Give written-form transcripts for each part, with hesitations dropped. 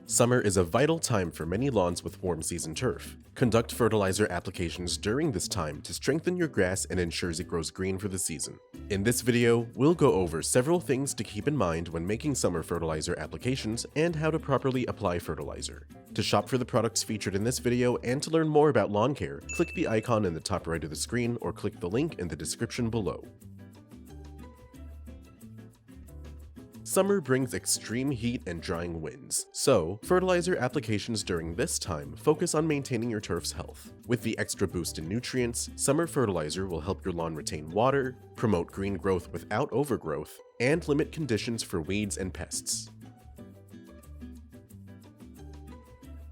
Summer is a vital time for many lawns with warm season turf. Conduct fertilizer applications during this time to strengthen your grass and ensures it grows green for the season. In this video, we'll go over several things to keep in mind when making summer fertilizer applications and how to properly apply fertilizer. To shop for the products featured in this video and to learn more about lawn care, click the icon in the top right of the screen or click the link in the description below. Summer brings extreme heat and drying winds, so fertilizer applications during this time focus on maintaining your turf's health. With the extra boost in nutrients, summer fertilizer will help your lawn retain water, promote green growth without overgrowth, and limit conditions for weeds and pests.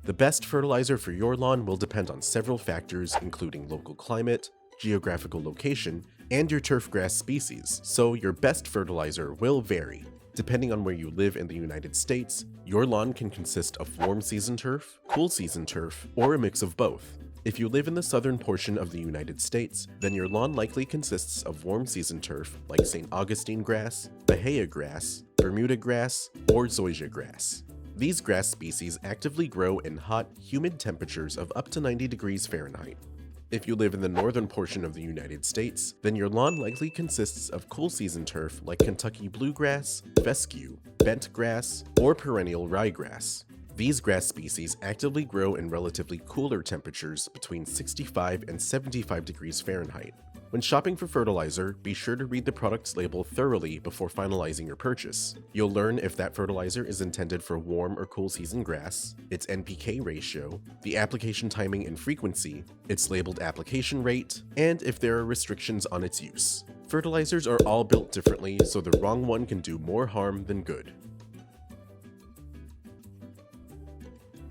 The best fertilizer for your lawn will depend on several factors, including local climate, geographical location, and your turf grass species, so your best fertilizer will vary. Depending on where you live in the United States, your lawn can consist of warm season turf, cool season turf, or a mix of both. If you live in the southern portion of the United States, then your lawn likely consists of warm season turf like St. Augustine grass, Bahia grass, Bermuda grass, or zoysia grass. These grass species actively grow in hot, humid temperatures of up to 90 degrees Fahrenheit. If you live in the northern portion of the United States, then your lawn likely consists of cool season turf like Kentucky bluegrass, fescue, bent grass, or perennial ryegrass. These grass species actively grow in relatively cooler temperatures between 65 and 75 degrees Fahrenheit. When shopping for fertilizer, be sure to read the product's label thoroughly before finalizing your purchase. You'll learn if that fertilizer is intended for warm or cool season grass, its NPK ratio, the application timing and frequency, its labeled application rate, and if there are restrictions on its use. Fertilizers are all built differently, so the wrong one can do more harm than good.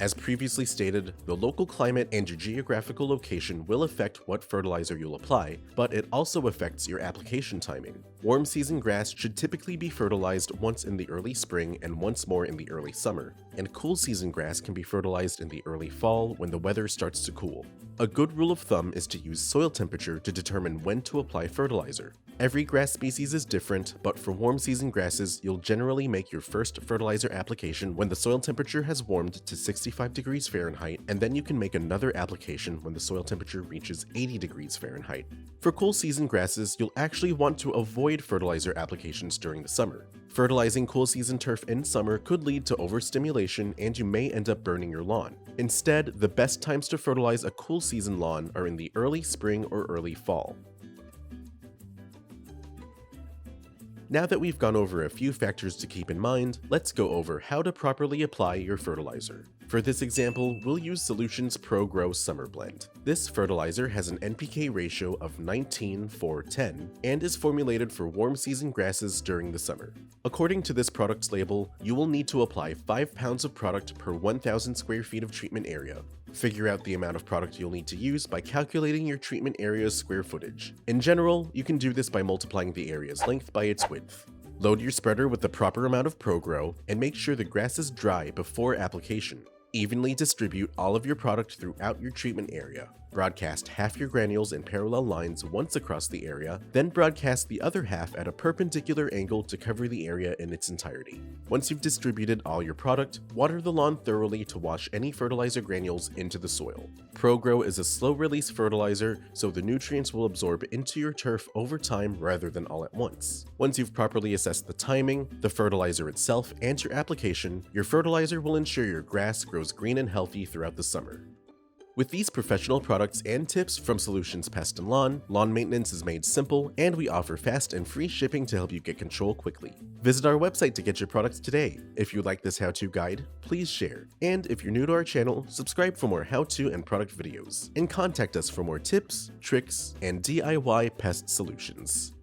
As previously stated, the local climate and your geographical location will affect what fertilizer you'll apply, but it also affects your application timing. Warm season grass should typically be fertilized once in the early spring and once more in the early summer, and cool season grass can be fertilized in the early fall when the weather starts to cool. A good rule of thumb is to use soil temperature to determine when to apply fertilizer. Every grass species is different, but for warm season grasses, you'll generally make your first fertilizer application when the soil temperature has warmed to 65 degrees Fahrenheit, and then you can make another application when the soil temperature reaches 80 degrees Fahrenheit. For cool season grasses, you'll actually want to avoid fertilizer applications during the summer. Fertilizing cool season turf in summer could lead to overstimulation and you may end up burning your lawn. Instead, the best times to fertilize a cool season lawn are in the early spring or early fall. Now that we've gone over a few factors to keep in mind, let's go over how to properly apply your fertilizer. For this example, we'll use Solutions Pro-Grow Summer Blend. This fertilizer has an NPK ratio of 19:4:10 and is formulated for warm season grasses during the summer. According to this product's label, you will need to apply 5 pounds of product per 1,000 square feet of treatment area. Figure out the amount of product you'll need to use by calculating your treatment area's square footage. In general, you can do this by multiplying the area's length by its width. Load your spreader with the proper amount of Pro-Grow and make sure the grass is dry before application. Evenly distribute all of your product throughout your treatment area. Broadcast half your granules in parallel lines once across the area, then broadcast the other half at a perpendicular angle to cover the area in its entirety. Once you've distributed all your product, water the lawn thoroughly to wash any fertilizer granules into the soil. Pro-Grow is a slow-release fertilizer, so the nutrients will absorb into your turf over time rather than all at once. Once you've properly assessed the timing, the fertilizer itself, and your application, your fertilizer will ensure your grass grows green and healthy throughout the summer. With these professional products and tips from Solutions Pest and lawn maintenance is made simple, and we offer fast and free shipping to help you get control quickly. Visit our website to get your products today. If you like this how-to guide, please share. And if you're new to our channel, subscribe for more how-to and product videos. And contact us for more tips, tricks, and DIY pest solutions.